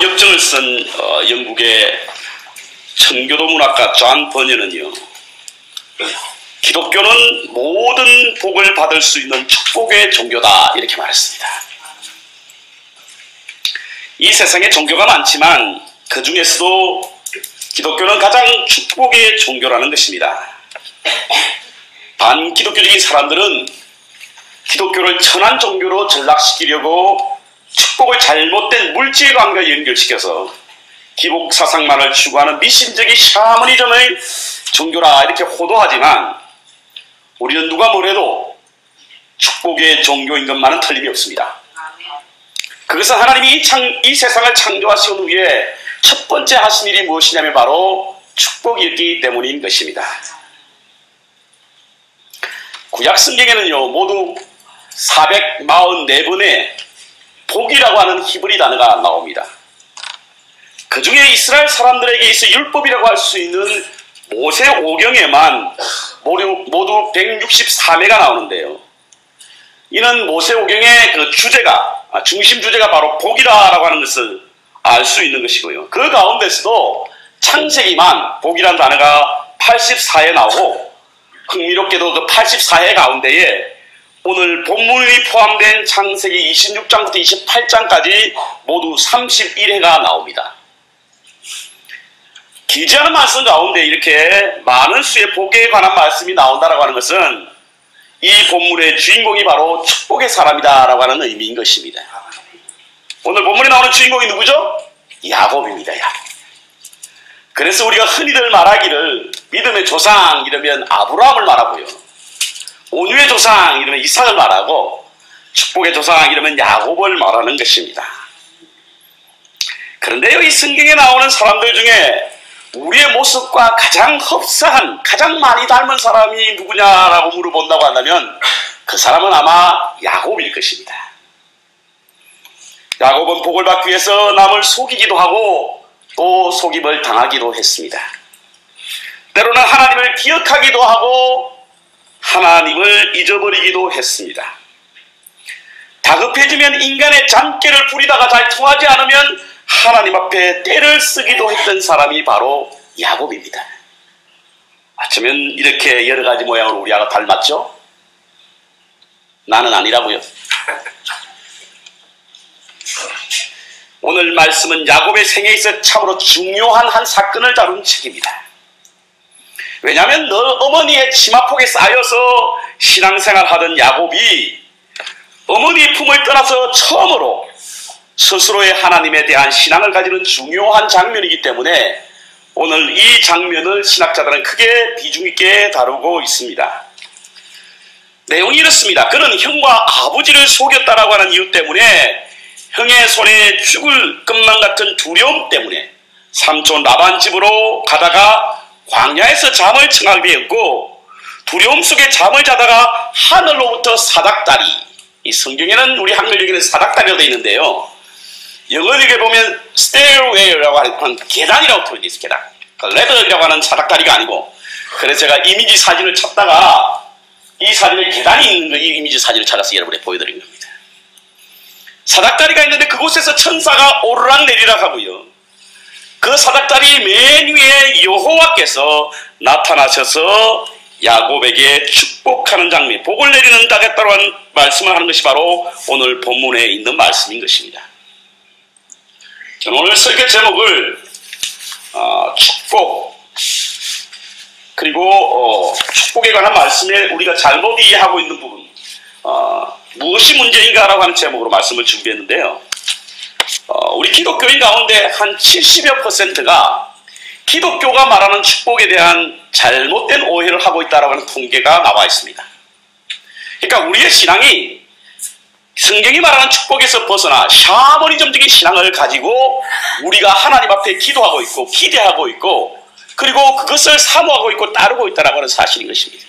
역정을 쓴 영국의 청교도 문학가 존 버녀는요, 기독교는 모든 복을 받을 수 있는 축복의 종교다 이렇게 말했습니다. 이 세상에 종교가 많지만 그 중에서도 기독교는 가장 축복의 종교라는 것입니다. 반기독교적인 사람들은 기독교를 천한 종교로 전락시키려고 축복을 잘못된 물질관계와 연결시켜서 기복 사상만을 추구하는 미신적인 샤머니즘의 종교라 이렇게 호도하지만 우리는 누가 뭐래도 축복의 종교인 것만은 틀림이 없습니다. 그것은 하나님이 이 세상을 창조하신 후에 첫 번째 하신 일이 무엇이냐면 바로 축복이었기 때문인 것입니다. 구약 성경에는요, 모두 444번의 복이라고 하는 히브리 단어가 나옵니다. 그 중에 이스라엘 사람들에게 있어 율법이라고 할 수 있는 모세오경에만 모두 164매가 나오는데요. 이는 모세오경의 그 주제가, 중심 주제가 바로 복이라고 하는 것을 알 수 있는 것이고요. 그 가운데서도 창세기만 복이라는 단어가 84회 나오고, 흥미롭게도 그 84회 가운데에 오늘 본문이 포함된 창세기 26장부터 28장까지 모두 31회가 나옵니다. 길지 않은 말씀 가운데 이렇게 많은 수의 복에 관한 말씀이 나온다라고 하는 것은 이 본문의 주인공이 바로 축복의 사람이다라고 하는 의미인 것입니다. 오늘 본문에 나오는 주인공이 누구죠? 야곱입니다. 야곱. 그래서 우리가 흔히들 말하기를 믿음의 조상 이러면 아브라함을 말하고요, 온유의 조상 이러면 이삭을 말하고, 축복의 조상 이러면 야곱을 말하는 것입니다. 그런데요, 이 성경에 나오는 사람들 중에 우리의 모습과 가장 흡사한, 가장 많이 닮은 사람이 누구냐라고 물어본다고 한다면 그 사람은 아마 야곱일 것입니다. 야곱은 복을 받기 위해서 남을 속이기도 하고 또 속임을 당하기도 했습니다. 때로는 하나님을 기억하기도 하고 하나님을 잊어버리기도 했습니다. 다급해지면 인간의 잔꾀를 부리다가 잘 통하지 않으면 하나님 앞에 떼를 쓰기도 했던 사람이 바로 야곱입니다. 어쩌면 이렇게 여러 가지 모양으로 우리하고 닮았죠? 나는 아니라고요. 오늘 말씀은 야곱의 생애에 있어 참으로 중요한 한 사건을 다룬 책입니다. 왜냐하면 너 어머니의 치마폭에 쌓여서 신앙생활하던 야곱이 어머니의 품을 떠나서 처음으로 스스로의 하나님에 대한 신앙을 가지는 중요한 장면이기 때문에 오늘 이 장면을 신학자들은 크게 비중 있게 다루고 있습니다. 내용이 이렇습니다. 그는 형과 아버지를 속였다라고 하는 이유 때문에, 형의 손에 죽을 것만 같은 두려움 때문에 삼촌 라반 집으로 가다가 광야에서 잠을 청하게 되었고, 두려움 속에 잠을 자다가 하늘로부터 사닥다리, 이 성경에는 우리 한글역에는 사닥다리로 되어 있는데요, 영어역에 보면 stairway라고 하는 계단이라고 표현되어 있어요. 계단. 레더라고 하는 사닥다리가 아니고, 그래서 제가 이미지 사진을 찾다가 이 사진을 계단이 있는 이 이미지 사진을 찾아서 여러분에게 보여드린 겁니다. 사닥다리가 있는데 그곳에서 천사가 오르락 내리락 하고요, 그 사닥다리 맨 위에 여호와께서 나타나셔서 야곱에게 축복하는 장면, 복을 내리는 다겠다라는 말씀을 하는 것이 바로 오늘 본문에 있는 말씀인 것입니다. 저는 오늘 설교 제목을 축복, 그리고 축복에 관한 말씀에 우리가 잘못 이해하고 있는 부분, 무엇이 문제인가라고 하는 제목으로 말씀을 준비했는데요, 우리 기독교인 가운데 한 70여 %가 기독교가 말하는 축복에 대한 잘못된 오해를 하고 있다고 하는 통계가 나와 있습니다. 그러니까 우리의 신앙이 성경이 말하는 축복에서 벗어나 샤머니즘적인 신앙을 가지고 우리가 하나님 앞에 기도하고 있고 기대하고 있고, 그리고 그것을 사모하고 있고 따르고 있다는 하는 사실인 것입니다.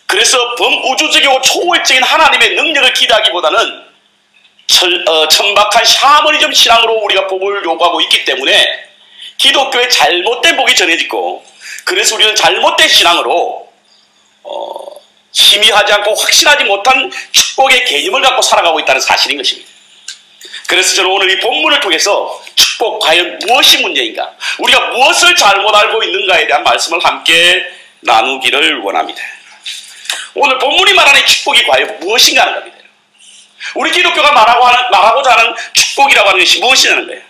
그래서 범우주적이고 초월적인 하나님의 능력을 기대하기보다는 천박한 샤머니즘 신앙으로 우리가 복을 요구하고 있기 때문에 기독교의 잘못된 복이 전해지고, 그래서 우리는 잘못된 신앙으로 희미하지 않고 확신하지 못한 축복의 개념을 갖고 살아가고 있다는 사실인 것입니다. 그래서 저는 오늘 이 본문을 통해서 축복 과연 무엇이 문제인가, 우리가 무엇을 잘못 알고 있는가에 대한 말씀을 함께 나누기를 원합니다. 오늘 본문이 말하는 축복이 과연 무엇인가 하는 겁니다. 우리 기독교가 말하고자 하는 축복이라고 하는 것이 무엇이냐는 거예요.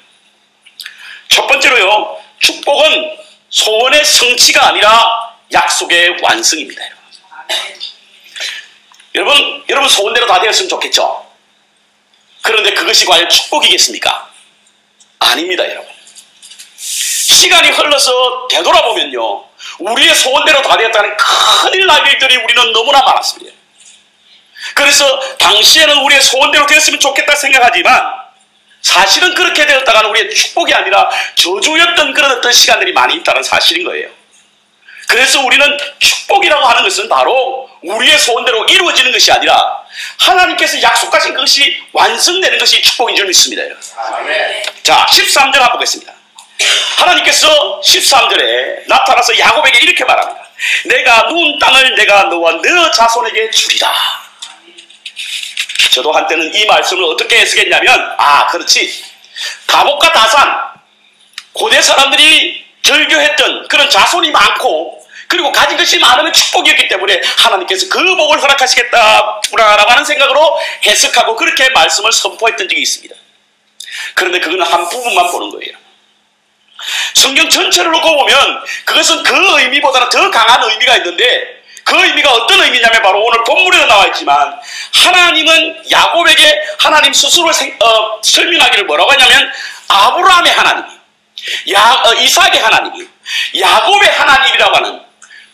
첫 번째로요, 축복은 소원의 성취가 아니라 약속의 완성입니다. 여러분 소원대로 다 되었으면 좋겠죠? 그런데 그것이 과연 축복이겠습니까? 아닙니다, 여러분. 시간이 흘러서 되돌아보면요, 우리의 소원대로 다 되었다는 큰일 날 일들이 우리는 너무나 많았습니다. 그래서 당시에는 우리의 소원대로 되었으면 좋겠다 생각하지만 사실은 그렇게 되었다가는 우리의 축복이 아니라 저주였던 그런 어떤 시간들이 많이 있다는 사실인 거예요. 그래서 우리는 축복이라고 하는 것은 바로 우리의 소원대로 이루어지는 것이 아니라 하나님께서 약속하신 것이 완성되는 것이 축복인 줄 믿습니다. 아멘. 자, 13절 한번 보겠습니다. 하나님께서 13절에 나타나서 야곱에게 이렇게 말합니다. 내가 누운 땅을 내가 너와 너 자손에게 주리라. 저도 한때는 이 말씀을 어떻게 해석했냐면, 그렇지, 다복과 다산, 고대 사람들이 절교했던 그런 자손이 많고 그리고 가진 것이 많으면 축복이었기 때문에 하나님께서 그 복을 허락하시겠다라고 하는 생각으로 해석하고 그렇게 말씀을 선포했던 적이 있습니다. 그런데 그거는 한 부분만 보는 거예요. 성경 전체를 놓고 보면 그것은 그 의미보다는 더 강한 의미가 있는데, 그 의미가 어떤 의미냐면 바로 오늘 본문에도 나와 있지만, 하나님은 야곱에게 하나님 스스로 설명하기를 뭐라고 하냐면 아브라함의 하나님, 이삭의 하나님, 야곱의 하나님이라고 하는,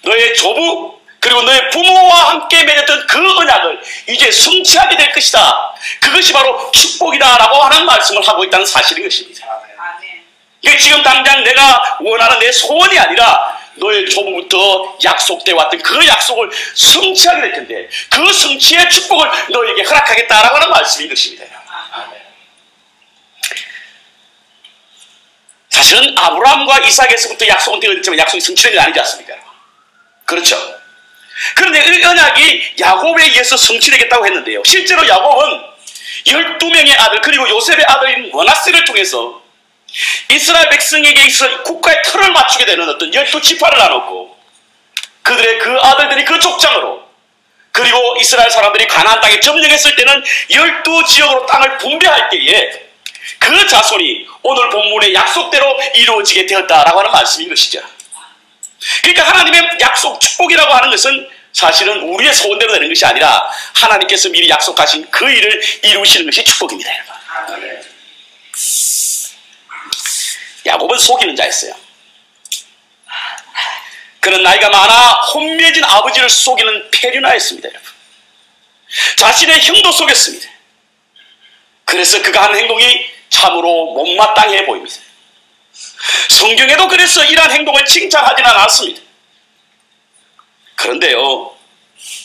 너의 조부 그리고 너의 부모와 함께 맺었던 그 언약을 이제 성취하게 될 것이다. 그것이 바로 축복이다라고 하는 말씀을 하고 있다는 사실인 것입니다. 이게 지금 당장 내가 원하는 내 소원이 아니라 너의 조부부터 약속되어 왔던 그 약속을 성취하게 될 텐데, 그 성취의 축복을 너에게 허락하겠다라고 하는 말씀인 것입니다. 사실은 아브라함과 이삭에서부터 약속은 되어졌지만 약속이 성취된 게 아니지 않습니까? 그렇죠. 그런데 이 언약이 야곱에 의해서 성취되겠다고 했는데요, 실제로 야곱은 12명의 아들 그리고 요셉의 아들인 머나세를 통해서 이스라엘 백성에게 있어 국가의 틀을 맞추게 되는 어떤 12지파를 나눴고, 그들의 그 아들들이 그 족장으로, 그리고 이스라엘 사람들이 가나안 땅에 점령했을 때는 12지역으로 땅을 분배할 때에 그 자손이 오늘 본문의 약속대로 이루어지게 되었다라고 하는 말씀인 것이죠. 그러니까 하나님의 약속, 축복이라고 하는 것은 사실은 우리의 소원대로 되는 것이 아니라 하나님께서 미리 약속하신 그 일을 이루시는 것이 축복입니다. 야곱은 속이는 자였어요. 그는 나이가 많아 혼미해진 아버지를 속이는 페류나였습니다. 여러분, 자신의 형도 속였습니다. 그래서 그가 한 행동이 참으로 못마땅해 보입니다. 성경에도 그래서 이러한 행동을 칭찬하지는 않았습니다. 그런데요,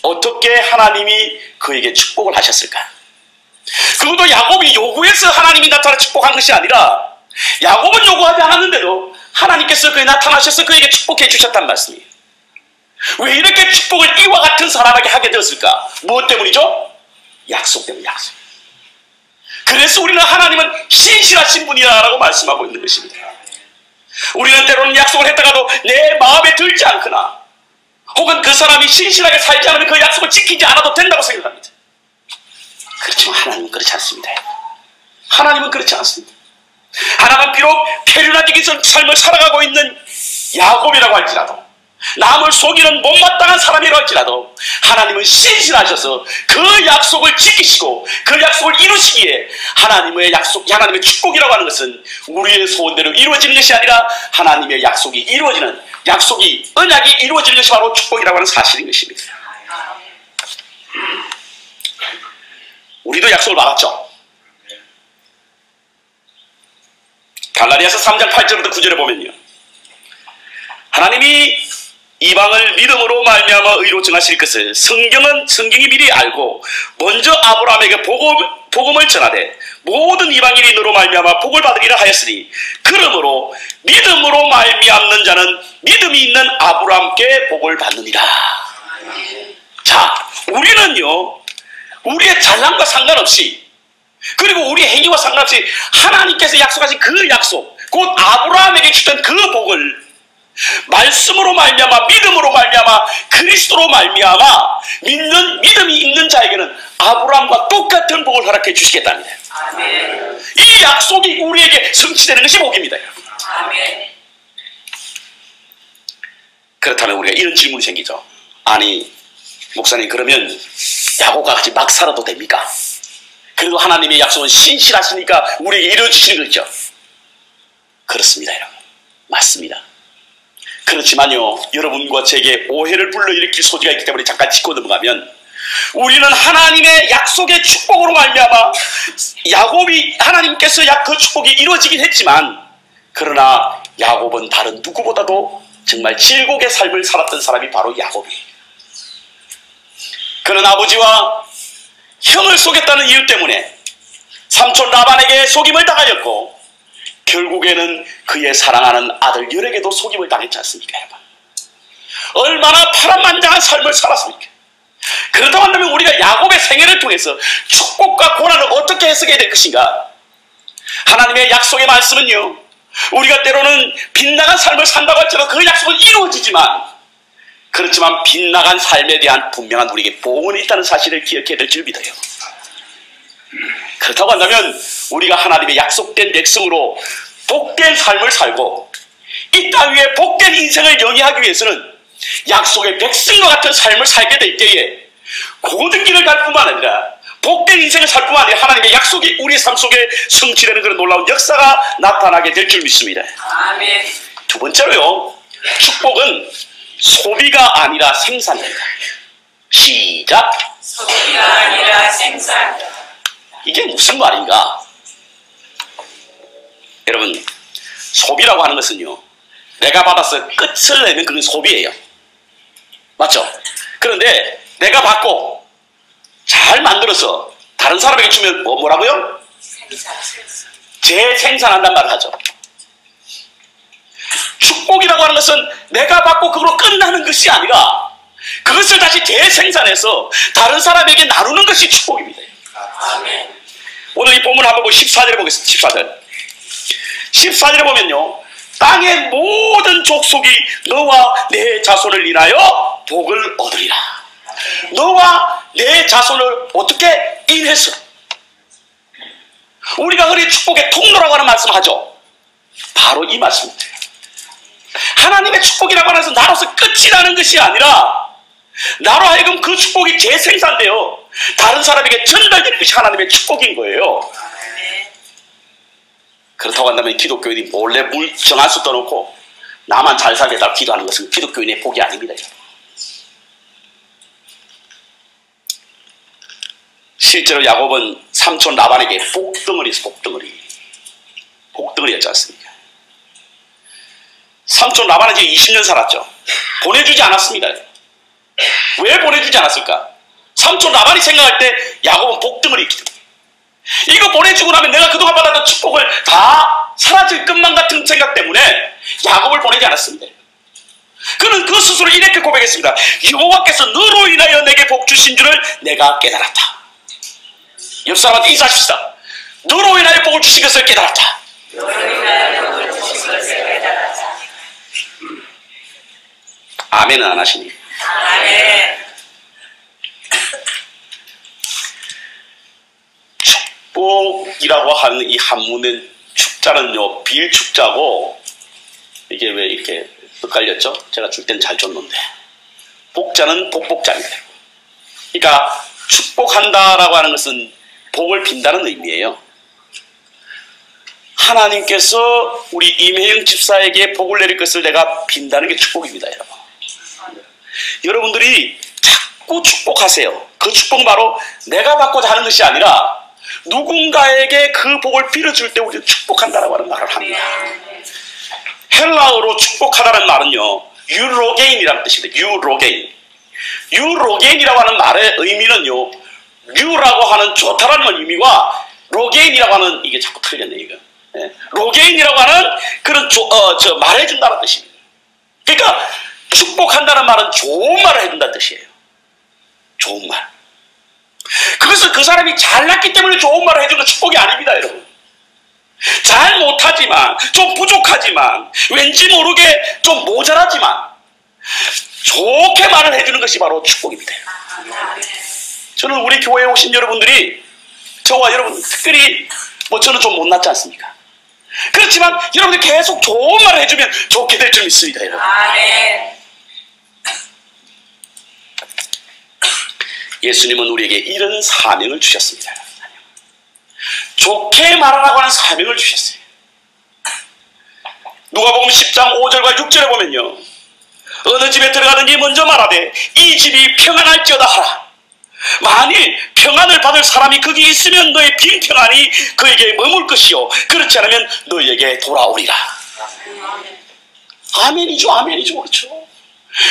어떻게 하나님이 그에게 축복을 하셨을까? 그것도 야곱이 요구해서 하나님이 나타나 축복한 것이 아니라, 야곱은 요구하지 않았는데도 하나님께서 그에 나타나셔서 그에게 축복해 주셨다는 말씀이에요. 왜 이렇게 축복을 이와 같은 사람에게 하게 되었을까? 무엇 때문이죠? 약속 때문에, 약속. 그래서 우리는 하나님은 신실하신 분이라고 말씀하고 있는 것입니다. 우리는 때로는 약속을 했다가도 내 마음에 들지 않거나 혹은 그 사람이 신실하게 살지 않으면 그 약속을 지키지 않아도 된다고 생각합니다. 그렇지만 하나님은 그렇지 않습니다. 하나님은 그렇지 않습니다. 하나님은 비록 페류나적인 삶을 살아가고 있는 야곱이라고 할지라도, 남을 속이는 못마땅한 사람이라고 할지라도 하나님은 신실하셔서 그 약속을 지키시고 그 약속을 이루시기에 하나님의 약속, 하나님의 축복이라고 하는 것은 우리의 소원대로 이루어지는 것이 아니라 하나님의 약속이 이루어지는, 약속이, 언약이 이루어지는 것이 바로 축복이라고 하는 사실인 것입니다. 우리도 약속을 받았죠. 갈라디아서 3장 8절부터 9절에 보면요, 하나님이 이방을 믿음으로 말미암아 의로 정하실 것을 성경이 미리 알고 먼저 아브라함에게 복음을 전하되 모든 이방인이 너로 말미암아 복을 받으리라 하였으니, 그러므로 믿음으로 말미암는 자는 믿음이 있는 아브라함께 복을 받느니라. 자, 우리는요, 우리의 잘남과 상관없이 그리고 우리 행위와 상관없이 하나님께서 약속하신 그 약속, 곧 아브라함에게 주던 그 복을 말씀으로 말미암아, 믿음으로 말미암아, 그리스도로 말미암아 믿는 믿음이 있는 자에게는 아브라함과 똑같은 복을 허락해 주시겠답니다. 아멘. 이 약속이 우리에게 성취되는 것이 복입니다. 아멘. 그렇다면 우리가 이런 질문이 생기죠. 아니 목사님, 그러면 야곱과 같이 막 살아도 됩니까? 그래도 하나님의 약속은 신실하시니까 우리에게 이루어주시는 거죠. 그렇습니다, 여러분. 맞습니다. 그렇지만요, 여러분과 제게 오해를 불러일으킬 소지가 있기 때문에 잠깐 짚고 넘어가면, 우리는 하나님의 약속의 축복으로 말미암아 야곱이 하나님께서 그 축복이 이루어지긴 했지만, 그러나 야곱은 다른 누구보다도 정말 질곡의 삶을 살았던 사람이 바로 야곱이에요. 그는 아버지와 형을 속였다는 이유 때문에 삼촌 라반에게 속임을 당하였고, 결국에는 그의 사랑하는 아들 열에게도 속임을 당했지 않습니까, 여러분? 얼마나 파란만장한 삶을 살았습니까? 그렇다고 한다면 우리가 야곱의 생애를 통해서 축복과 고난을 어떻게 해석해야 될 것인가? 하나님의 약속의 말씀은요, 우리가 때로는 빗나간 삶을 산다고 할지라도 그 약속은 이루어지지만, 그렇지만 빗나간 삶에 대한 분명한 우리에게 보응은 있다는 사실을 기억해야 될 줄 믿어요. 그렇다고 한다면 우리가 하나님의 약속된 백성으로 복된 삶을 살고 이 땅 위에 복된 인생을 영위하기 위해서는 약속의 백성과 같은 삶을 살게 될 때에 고든 길을 갈 뿐만 아니라 복된 인생을 살 뿐만 아니라 하나님의 약속이 우리 삶 속에 성취되는 그런 놀라운 역사가 나타나게 될 줄 믿습니다. 아멘. 두 번째로요, 축복은 소비가 아니라 생산입니다. 시작. 소비가 아니라 생산. 이게 무슨 말인가? 여러분, 소비라고 하는 것은요, 내가 받아서 끝을 내는 그런 소비예요. 맞죠? 그런데 내가 받고 잘 만들어서 다른 사람에게 주면 뭐라고요? 생산. 재생산한단 말을 하죠. 축복이라고 하는 것은 내가 받고 그걸로 끝나는 것이 아니라 그것을 다시 재생산해서 다른 사람에게 나누는 것이 축복입니다. 아멘. 오늘 이 본문 한번 14절에 보겠습니다. 14절에 보면요, 땅의 모든 족속이 너와 내 자손을 인하여 복을 얻으리라. 너와 내 자손을 어떻게 인해서? 우리가 흔히 축복의 통로라고 하는 말씀을 하죠. 바로 이 말씀입니다. 하나님의 축복이라고 하는 것은 나로서 끝이 나는 것이 아니라 나로 하여금 그 축복이 재생산되어 다른 사람에게 전달되는 것이 하나님의 축복인 거예요. 그렇다고 한다면 기독교인이 몰래 물 정한수 떠놓고 나만 잘 살게 해달라고 기도하는 것은 기독교인의 복이 아닙니다. 실제로 야곱은 삼촌 라반에게 복덩어리였지 않습니까? 삼촌 라반은 이제 20년 살았죠. 보내주지 않았습니다. 왜 보내주지 않았을까? 삼촌 라반이 생각할 때 야곱은 복덩어리였기 때문에, 이거 보내주고 나면 내가 그동안 받았던 축복을 다 사라질 것만 같은 생각 때문에 야곱을 보내지 않았습니다. 그는 그 스스로 이렇게 고백했습니다. 여호와께서 너로 인하여 내게 복 주신 줄을 내가 깨달았다. 옆 사람한테 인사하십시다. 너로 인하여 복을 주신 것을 깨달았다. 너로 인하여 복을 주신 것을 깨달았다. 아멘은 안 하시니? 아멘. 축복이라고 하는 이 한문의 축자는요, 빌축자고, 이게 왜 이렇게 헷갈렸죠? 제가 줄 땐 잘 줬는데, 복자는 복복자입니다. 그러니까 축복한다라고 하는 것은 복을 빈다는 의미예요. 하나님께서 우리 임혜영 집사에게 복을 내릴 것을 내가 빈다는 게 축복입니다, 여러분. 여러분들이 자꾸 축복하세요. 그 축복은 바로 내가 받고자 하는 것이 아니라 누군가에게 그 복을 빌어줄 때 우리는 축복한다라고 하는 말을 합니다. 헬라어로 축복하다는 말은요, 유로게인이라는 뜻입니다. 유로게인이라고 하는 말의 의미는요, 유라고 하는 좋다라는 의미와 로게인이라고 하는, 이게 자꾸 틀렸네 이거. 네. 로게인이라고 하는 그런 말해준다는 뜻입니다. 그러니까 축복한다는 말은 좋은 말을 해준다는 뜻이에요. 좋은 말. 그것은 그 사람이 잘났기 때문에 좋은 말을 해주는 축복이 아닙니다, 여러분. 잘 못하지만, 좀 부족하지만, 왠지 모르게 좀 모자라지만 좋게 말을 해주는 것이 바로 축복입니다. 저는 우리 교회에 오신 여러분들이, 저와 여러분 특별히 저는 좀 못났지 않습니까? 그렇지만 여러분들 계속 좋은 말을 해주면 좋게 될 줄 믿습니다, 여러분. 예수님은 우리에게 이런 사명을 주셨습니다. 좋게 말하라고 하는 사명을 주셨어요. 누가복음 10장 5절과 6절에 보면요, 어느 집에 들어가든지 먼저 말하되 이 집이 평안할지어다 하라. 만일 평안을 받을 사람이 거기 있으면 너의 빈 평안이 그에게 머물 것이요 그렇지 않으면 너에게 돌아오리라. 아멘이죠, 아멘이죠. 그렇죠.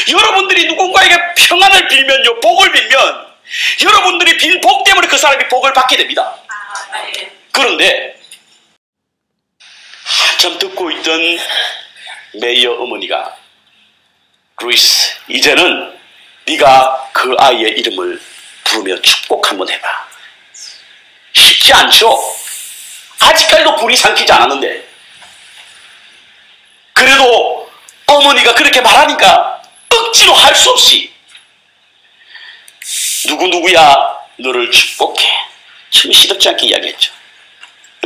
여러분들이 누군가에게 평안을 빌면요, 복을 빌면 여러분들이 빈 복 때문에 그 사람이 복을 받게 됩니다. 그런데 한참 듣고 있던 메이어 어머니가, 루이스, 이제는 네가 그 아이의 이름을 부르며 축복 한번 해봐. 쉽지 않죠? 아직까지도 불이 삼키지 않았는데, 그래도 어머니가 그렇게 말하니까 억지로 할 수 없이 누구누구야 너를 축복해, 참 시덥지 않게 이야기했죠.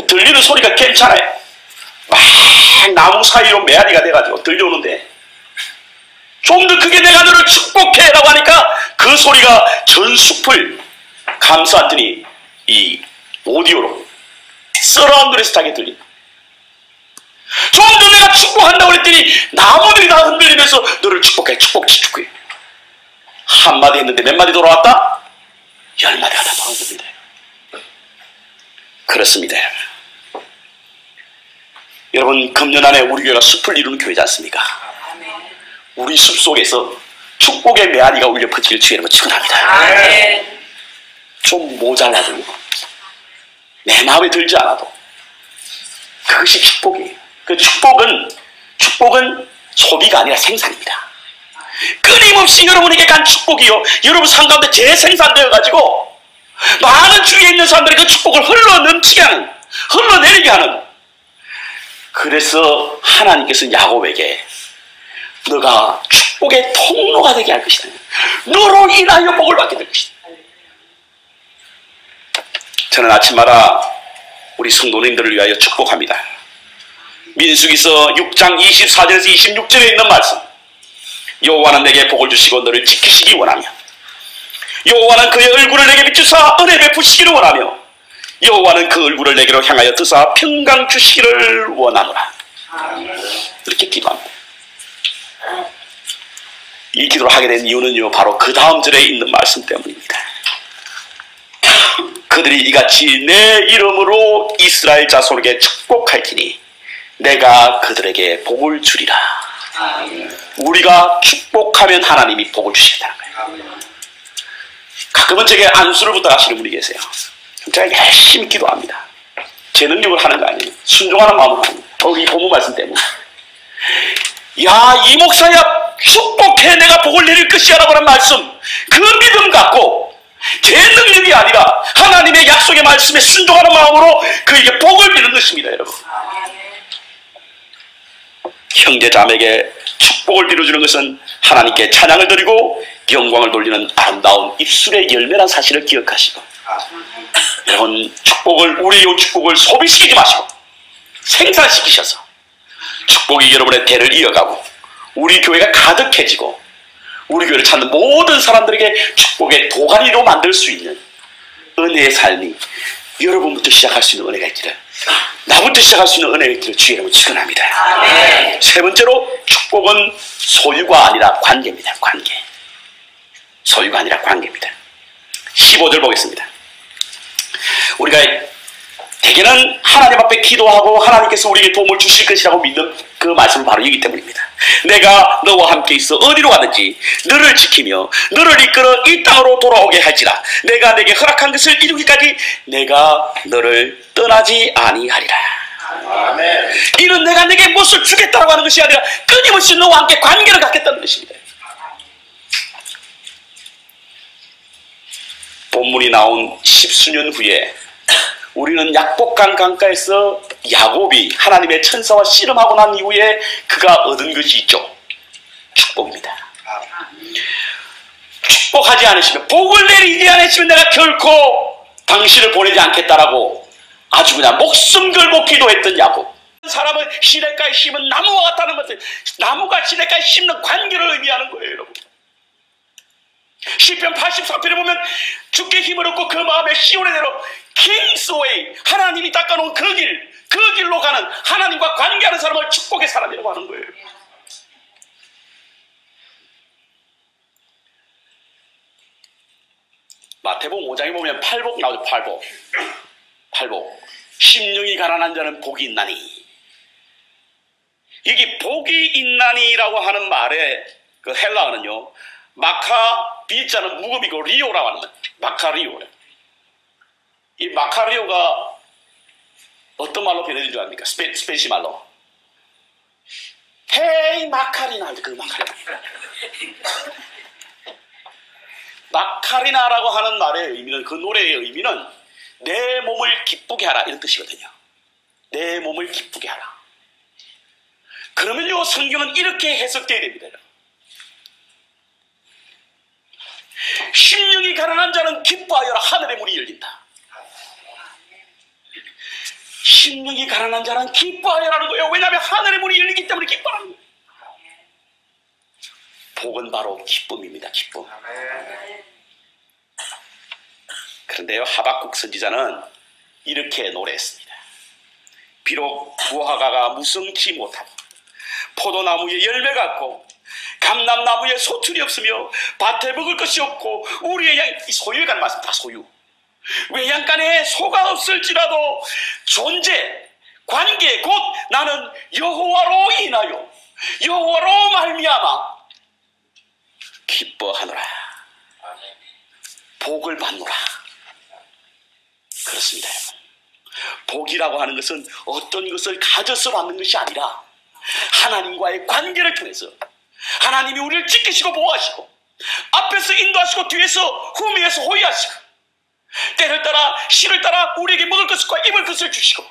들리는 소리가 괜찮아요. 막 나무 사이로 메아리가 돼가지고 들려오는데, 좀 더 크게 내가 너를 축복해 라고 하니까 그 소리가 전 숲을 감쌌더니 이 오디오로 서라운드 스타게 들린다. 좀 더 내가 축복한다고 그랬더니 나무들이 다 흔들리면서 너를 축복해, 축복해. 한마디 했는데 몇 마디 돌아왔다? 10마디가 다 돌아왔습니다. 그렇습니다. 여러분, 금년 안에 우리 교회가 숲을 이루는 교회지 않습니까? 우리 숲 속에서 축복의 메아리가 울려 퍼지길 주의 이름으로 축원합니다. 좀 모자라도 내 마음에 들지 않아도 그것이 축복이에요. 그 축복은 소비가 아니라 생산입니다. 끊임없이 여러분에게 간 축복이요, 여러분 삶 가운데 재생산되어 가지고 많은 주위에 있는 사람들이 그 축복을 흘러넘치게 하는, 흘러내리게 하는. 그래서 하나님께서 야곱에게 너가 축복의 통로가 되게 할 것이다. 너로 인하여 복을 받게 될 것이다. 저는 아침마다 우리 성도님들을 위하여 축복합니다. 민수기서 6장 24절에서 26절에 있는 말씀, 여호와는 내게 복을 주시고 너를 지키시기 원하며, 여호와는 그의 얼굴을 내게 비추사 은혜 베푸시기를 원하며, 여호와는 그 얼굴을 내게로 향하여 드사 평강 주시기를 원하노라. 이렇게 기도합니다. 이 기도를 하게 된 이유는요, 바로 그 다음 절에 있는 말씀 때문입니다. 그들이 이같이 내 이름으로 이스라엘 자손에게 축복할지니 내가 그들에게 복을 주리라. 우리가 축복하면 하나님이 복을 주시겠다는 거예요. 가끔은 제게 안수를 부탁하시는 분이 계세요. 제가 열심히 기도합니다. 제 능력을 하는 거 아니에요. 순종하는 마음으로 합니다. 이 본문 말씀 때문에. 야, 이 목사야 축복해 내가 복을 내릴 것이야 라고 하는 말씀, 그 믿음 갖고 제 능력이 아니라 하나님의 약속의 말씀에 순종하는 마음으로 그에게 복을 비는 것입니다. 여러분, 형제 자매에게 축복을 빌어주는 것은 하나님께 찬양을 드리고 영광을 돌리는 아름다운 입술의 열매란 사실을 기억하시고, 여러분, 우리의 축복을 소비시키지 마시고 생산시키셔서 축복이 여러분의 대를 이어가고 우리 교회가 가득해지고 우리 교회를 찾는 모든 사람들에게 축복의 도가니로 만들 수 있는 은혜의 삶이 여러분부터 시작할 수 있는 은혜가 있기를, 나부터 시작할 수 있는 은혜가 있기를 주의 이름으로 축원합니다. 세 번째로, 축복은 소유가 아니라 관계입니다. 관계. 소유가 아니라 관계입니다. 15절 보겠습니다. 우리가 대개는 하나님 앞에 기도하고 하나님께서 우리에게 도움을 주실 것이라고 믿는 그 말씀은 바로 이기 때문입니다. 내가 너와 함께 있어 어디로 가든지 너를 지키며 너를 이끌어 이 땅으로 돌아오게 할지라. 내가 내게 허락한 것을 이루기까지 내가 너를 떠나지 아니하리라. 아멘. 이는 내가 내게 무엇을 주겠다고 하는 것이 아니라 끊임없이 너와 함께 관계를 갖겠다는 것입니다. 본문이 나온 10수년 후에 우리는 약복강 강가에서 야곱이 하나님의 천사와 씨름하고 난 이후에 그가 얻은 것이 있죠. 축복입니다. 축복하지 않으시면, 복을 내리지 않으시면 내가 결코 당신을 보내지 않겠다라고 아주 그냥 목숨 걸고 기도했던 야곱. 사람은 시냇가에 심은 나무와 같다는 것은, 나무가 시냇가에 심는 관계를 의미하는 거예요, 여러분. 시편 84편에 보면 주께 힘을 얻고 그 마음에 시온의 대로 킹스웨이, 하나님이 닦아놓은 그 길로 가는, 하나님과 관계하는 사람을 축복의 사람이라고 하는 거예요. 마태복음 5장에 보면 팔복 나오죠. 팔복. 심령이 가난한 자는 복이 있나니. 이게 복이 있나니라고 하는 말의 그 헬라어는요, 마카 비자는 무음이고 리오라고 하는 거예요. 마카리오예요. 이 마카리오가 어떤 말로 변해진 줄 압니까? 스페니시 말로. 헤이 마카리나, 그 마카리나. 마카리나라고 하는 말의 의미는, 그 노래의 의미는 내 몸을 기쁘게 하라, 이런 뜻이거든요. 내 몸을 기쁘게 하라. 그러면요, 성경은 이렇게 해석되어야 됩니다. 심령이 가난한 자는 기뻐하여라, 하늘의 문이 열린다. 심령이 가난한 자는 기뻐하여라는 거예요. 왜냐하면 하늘의 문이 열리기 때문에 기뻐하는 거예요. 복은 바로 기쁨입니다. 기쁨. 그런데요, 하박국 선지자는 이렇게 노래했습니다. 비록 무화과가 무성치 못하고 포도나무에 열매가 없고 감람나무에 소출이 없으며 밭에 먹을 것이 없고 우리의 양, 소유에 관한 말씀 다 소유, 외양간에 소가 없을지라도 존재, 관계, 곧 나는 여호와로 인하여 여호와로 말미암아 기뻐하노라, 복을 받노라. 그렇습니다, 여러분. 복이라고 하는 것은 어떤 것을 가져서 받는 것이 아니라 하나님과의 관계를 통해서 하나님이 우리를 지키시고 보호하시고 앞에서 인도하시고 뒤에서 후미에서 호위하시고 때를 따라 시를 따라 우리에게 먹을 것과 입을 것을 주시고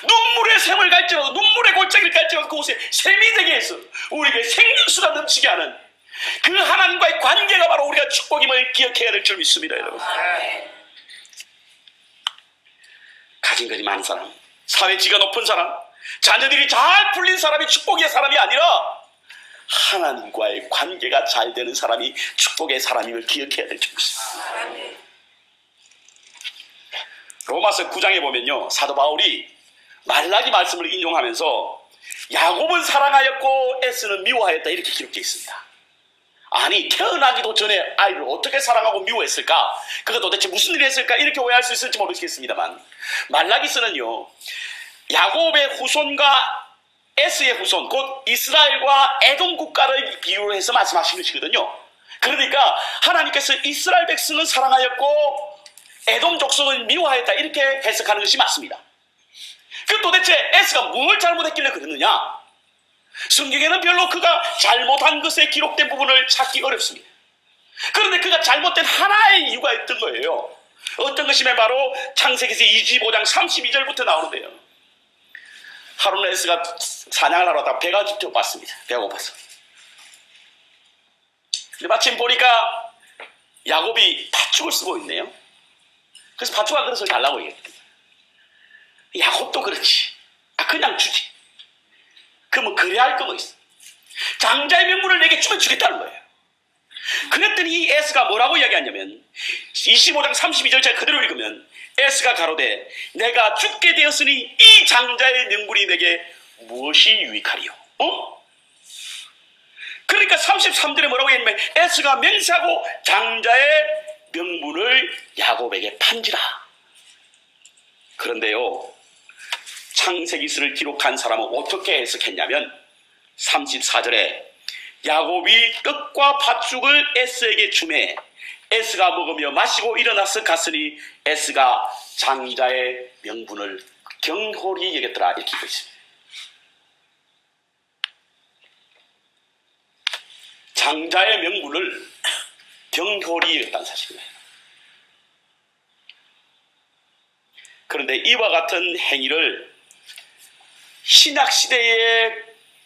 눈물의 샘을 갈지라도, 눈물의 골짜기를 갈지라도 그곳에 샘이 되게 해서 우리에게 생명수가 넘치게 하는 그 하나님과의 관계가 바로 우리가 축복임을 기억해야 될 줄 믿습니다, 여러분. 가진 것이 많은 사람, 사회지위가 높은 사람, 자녀들이 잘 풀린 사람이 축복의 사람이 아니라 하나님과의 관계가 잘 되는 사람이 축복의 사람임을 기억해야 될 줄 믿습니다. 로마서 9장에 보면요, 사도 바울이 말라기 말씀을 인용하면서 야곱은 사랑하였고 에스는 미워하였다, 이렇게 기록되어 있습니다. 아니, 태어나기도 전에 아이를 어떻게 사랑하고 미워했을까? 그가 도대체 무슨 일을 했을까? 이렇게 오해할 수 있을지 모르겠습니다만, 말라기서는요, 야곱의 후손과 에스의 후손, 곧 이스라엘과 에돔 국가를 비유로 해서 말씀하시는 것이거든요. 그러니까 하나님께서 이스라엘 백성은 사랑하였고 에돔 족속은 미워하였다, 이렇게 해석하는 것이 맞습니다. 그 도대체 에스가 뭘 잘못했길래 그랬느냐? 성경에는 별로 그가 잘못한 것에 기록된 부분을 찾기 어렵습니다. 그런데 그가 잘못된 하나의 이유가 있던 거예요. 어떤 것이면 바로 창세기서 25장 32절부터 나오는데요. 하루는 에스가 사냥을 하러 갔다가 배가 고팠습니다. 배가 고파서. 근데 마침 보니까 야곱이 팥죽을 쓰고 있네요. 그래서 팥죽 한 그릇을 달라고 얘기했거든요. 야곱도 그렇지. 그냥 주지. 그러면 그래야 할 거 뭐 있어. 장자의 명분을 내게 주면 주겠다는 거예요. 그랬더니 이 에스가 뭐라고 이야기하냐면 25장 32절 제가 그대로 읽으면 에스가 가로되 내가 죽게 되었으니 이 장자의 명분이 내게 무엇이 유익하리요? 그러니까 33절에 뭐라고 했냐면 에스가 맹세하고 장자의 명분을 야곱에게 판지라. 그런데요, 창세기서를 기록한 사람은 어떻게 해석했냐면 34절에 야곱이 떡과 팥죽을 에스에게 주매 에스가 먹으며 마시고 일어나서 갔으니 에스가 장자의 명분을 경홀히 여겼더라, 이렇게 읽고 있습니다. 장자의 명분을 경홀히 여겼다는 사실이에요. 그런데 이와 같은 행위를 신약시대의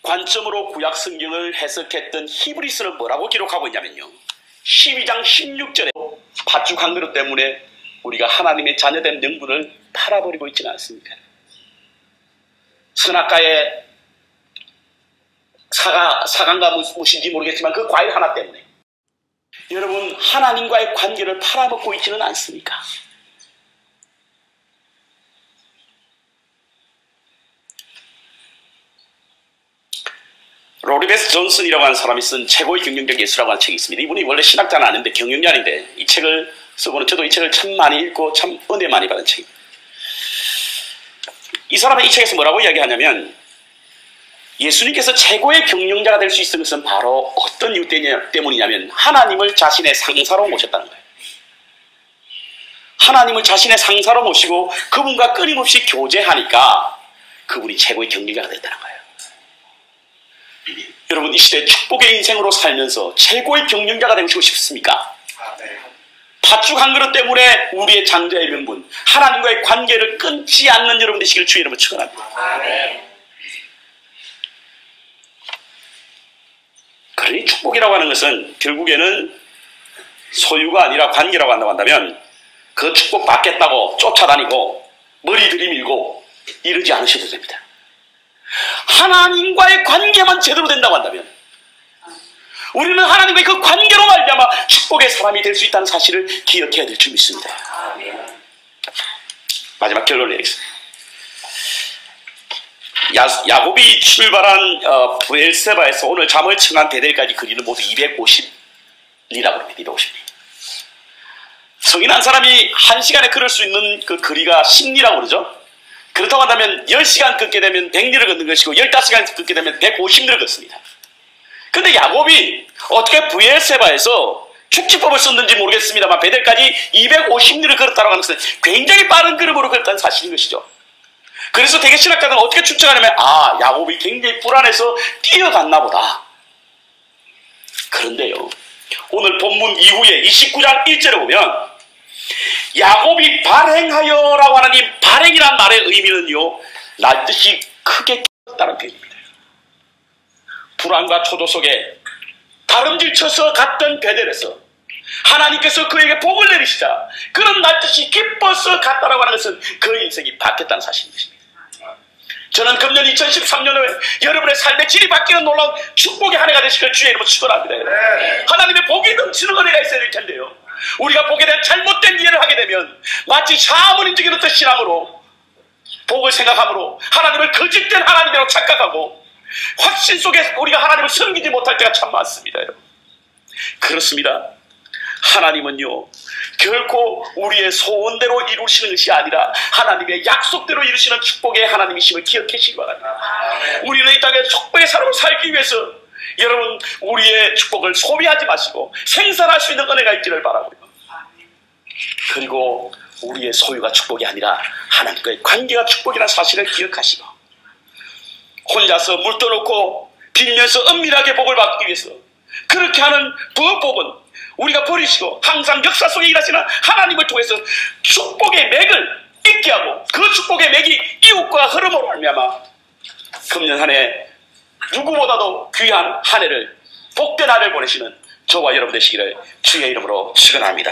관점으로 구약 성경을 해석했던 히브리서는 뭐라고 기록하고 있냐면요, 12장 16절에 팥죽 한 그릇 때문에 우리가 하나님의 자녀된 명분을 팔아버리고 있지는 않습니까? 선악과의 사과인가 무엇인지 모르겠지만 그 과일 하나 때문에 여러분 하나님과의 관계를 팔아먹고 있지는 않습니까? 로리베스 존슨이라고 하는 사람이 쓴 최고의 경영적 예수라고 하는 책이 있습니다. 이분이 원래 신학자는 아닌데 경영자인데 이 책을 쓰고는 저도 이 책을 참 많이 읽고 참 은혜 많이 받은 책입니다. 이 사람은 이 책에서 뭐라고 이야기하냐면 예수님께서 최고의 경영자가 될 수 있는 것은 바로 어떤 이유 때문이냐면 하나님을 자신의 상사로 모셨다는 거예요. 하나님을 자신의 상사로 모시고 그분과 끊임없이 교제하니까 그분이 최고의 경영자가 됐다는 거예요. 여러분 이 시대에 축복의 인생으로 살면서 최고의 경영자가 되고 싶습니까? 팥죽 한 그릇 때문에 우리의 장자의 명분, 하나님과의 관계를 끊지 않는 여러분 되시길 주의 이름으로 축원합니다. 그러니 축복이라고 하는 것은 결국에는 소유가 아니라 관계라고 한다면 그 축복 받겠다고 쫓아다니고 머리 들이밀고 이러지 않으셔도 됩니다. 하나님과의 관계만 제대로 된다고 한다면 우리는 하나님과의 그 관계로 말미암아 축복의 사람이 될 수 있다는 사실을 기억해야 될 줄 믿습니다. 마지막 결론을 내리겠습니다. 야곱이 출발한 브엘세바에서 오늘 잠을 청한 베델까지 거리는 모두 250리라고 합니다. 250리. 성인 한 사람이 1시간에 걸을 수 있는 그 거리가 10리라고 그러죠. 그렇다고 한다면 10시간 걷게 되면 100리를 걷는 것이고 15시간 걷게 되면 150리를 걷습니다. 근데 야곱이 어떻게 브엘세바에서 축지법을 썼는지 모르겠습니다만 베델까지 250리를 걸었다고 하는 것은 굉장히 빠른 걸음으로 걸었다는 사실인 것이죠. 그래서 대개 신학자들은 어떻게 추측하냐면 야곱이 굉장히 불안해서 뛰어갔나 보다. 그런데요, 오늘 본문 이후에 29장 1절에 보면 야곱이 발행하여라고 하는 이 발행이라는 말의 의미는요, 날듯이 크게 컸다는 표현입니다. 불안과 초조 속에 다름질쳐서 갔던 베델에서 하나님께서 그에게 복을 내리시자 그런 날듯이 기뻐서 갔다라고 하는 것은 그 인생이 바뀌었다는 사실인 것입니다. 저는 금년 2013년에 여러분의 삶의 질이 바뀌는 놀라운 축복의 한 해가 되시길 주의 이름으로 축원합니다. 하나님의 복이 넘치는 은혜가 있어야 될 텐데요, 우리가 복에 대한 잘못된 이해를 하게 되면 마치 샤머니적인 어떤 신앙으로 복을 생각함으로 하나님을 거짓된 하나님이라고 착각하고 확신 속에 우리가 하나님을 섬기지 못할 때가 참 많습니다. 그렇습니다. 하나님은요 결코 우리의 소원대로 이루시는 것이 아니라 하나님의 약속대로 이루시는 축복의 하나님이심을 기억하시기 바랍니다. 우리는 이 땅에 축복의 삶을 살기 위해서 여러분 우리의 축복을 소비하지 마시고 생산할 수 있는 은혜가 있기를 바라고요. 그리고 우리의 소유가 축복이 아니라 하나님과의 관계가 축복이라는 사실을 기억하시고 혼자서 물 떠놓고 빌면서 은밀하게 복을 받기 위해서 그렇게 하는 부업복은 우리가 버리시고 항상 역사 속에 일하시는 하나님을 통해서 축복의 맥을 잇게 하고 그 축복의 맥이 이웃과 흐름으로 말미암아 금년 한 해 누구보다도 귀한 한 해를 복된 한 해를 보내시는 저와 여러분 되시기를 주의 이름으로 축원합니다.